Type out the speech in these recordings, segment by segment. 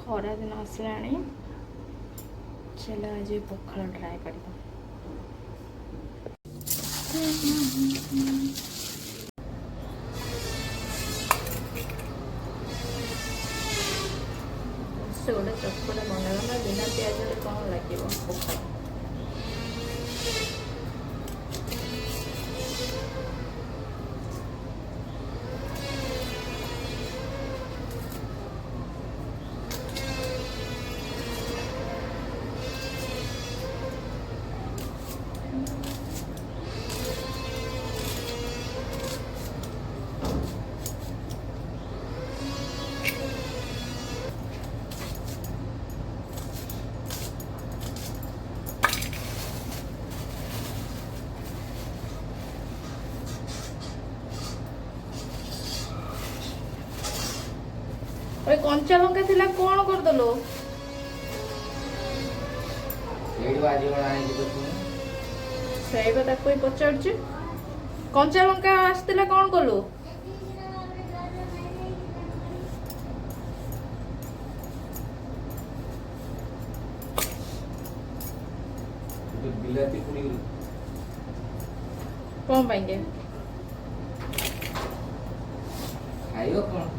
खरा दिन आसलाणी चलो आज पखाल ट्राए कर गोटे चटपटा बनाना बिना प्याज कौन लगे पखाल कंचा लंका थिला कौन कर दलो एडी बाजी बना आनी तो तू सही बता कोई पचार छी कंचा लंका आस्तिला कौन कलो तो बिलाती पुड़ी कौन पाएंगे खाइयो कौन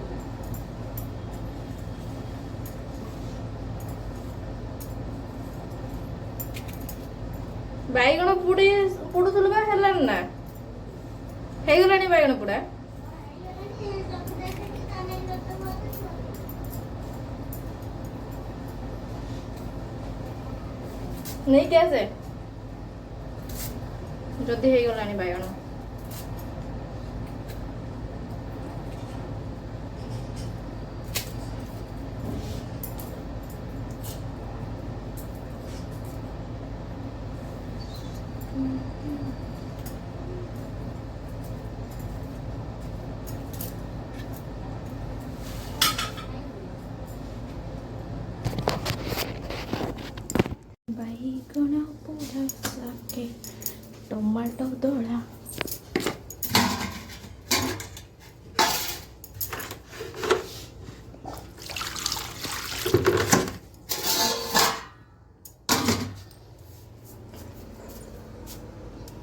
बैगण पुड़ी पुडुथुल बा हेलान ना हे गलानी बैगण पुड़ा नहीं कैसे जदी हे गलानी बैगण बैगण पोड़ा साके टमाटो दड़ा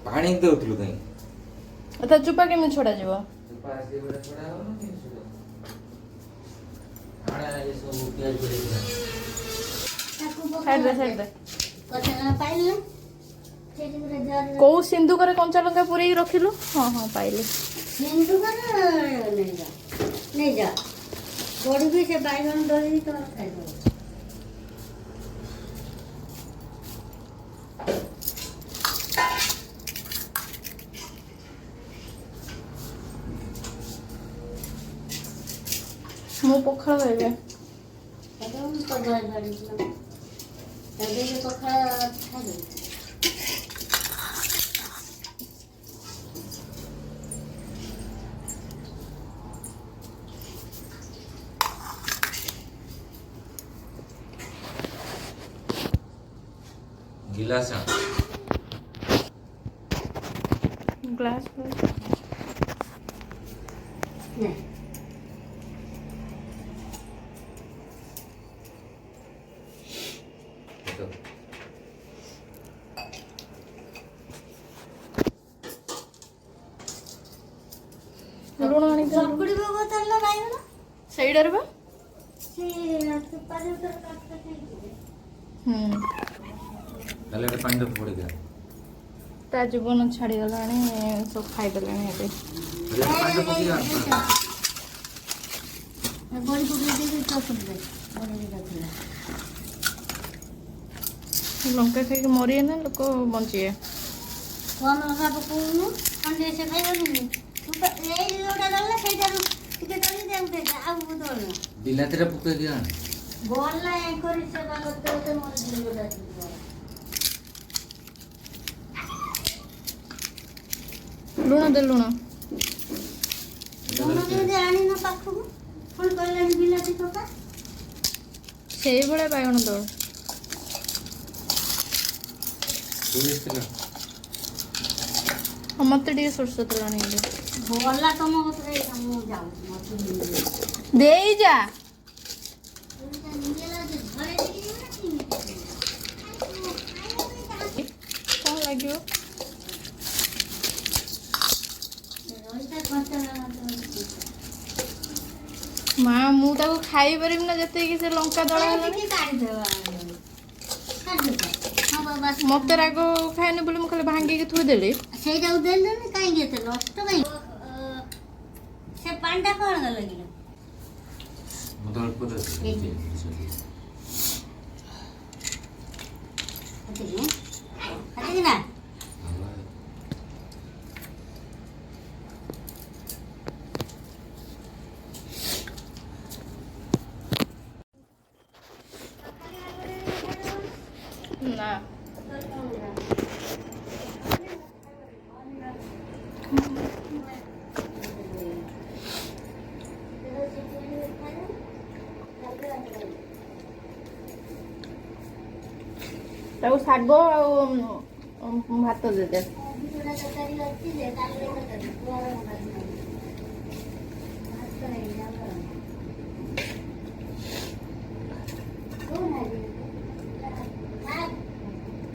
पानी देउथलु कहीं अथा चुपा केमि छोड़ा जीवो चुपा से बड़ा छोड़ा हो ना कि छोड़ा आड़ा ये सब प्याज पड़ेगा साइड दे को सिंधु करे कंचा लंका पूरी रखिलु हां हां पाइले सिंधु करे नहीं जा बड़ी भी से बैगन डोरी तो खाइ दो मो पखाल खाइबे एकदम पगार गाड़ी ना तबे के पखाल खाइ दो गिलास ग्लास नहीं तो लुण आनी चकुड़ी बोतल ला राइयो ना साइडर बा से सुपारी उतर काट के ताले के पानी तो पड़ेगा ता जीवन छाड़ी गलानी सब खाई देलानी एते ये पानी तो पड़ेगा बड़ी बड़ी दे तो सब दे बड़ी दे लंका खाई मरिए ना लोक बंचिए कौन लगा पकोनु अंडे से खाइबनी तू तो ए लोटा दल्ला सेटारु टिके तली दे उठे आ बुतोल बिलाती रे पुके दिया बोलला ए करी से बागते तो मोर दिलोटा लुण दे लुण लुण दे आनी ना पाखु कोन करलानी बिलाती पका सेई भले बागण दौड़ मत टे सोर्स तेल बोलला तुम होतरे हम जाऊ मत दे जा କ'ଣ ଲାଗିବ? ମା ମୁଁ ତାକୁ ଖାଇପାରିବି ନା ଯେତିକି ସେ ଲଙ୍କା ଦଳା ହେଲାଣି। ମତେ ରାଗ ଖାଏନି ବୋଲି ମୁଁ ଖାଲି ଭାଙ୍ଗିକି ଥୋଇଦେଲି। ସେଇଟାକୁ ଦେଲେନି କାହିଁକି ଏତେ ନଷ୍ଟ କାହିଁକି? ସେ ପାଣିଟା କ'ଣ ଗଲା କି? ମୁଁ ତ ଅଳ୍ପ ଦେଉଛି। ନା ନା ତାକୁ ଶାଗ ଆଉ ଭାତ ଦେଦେ। ତରକାରୀ ଅଛି ଯେ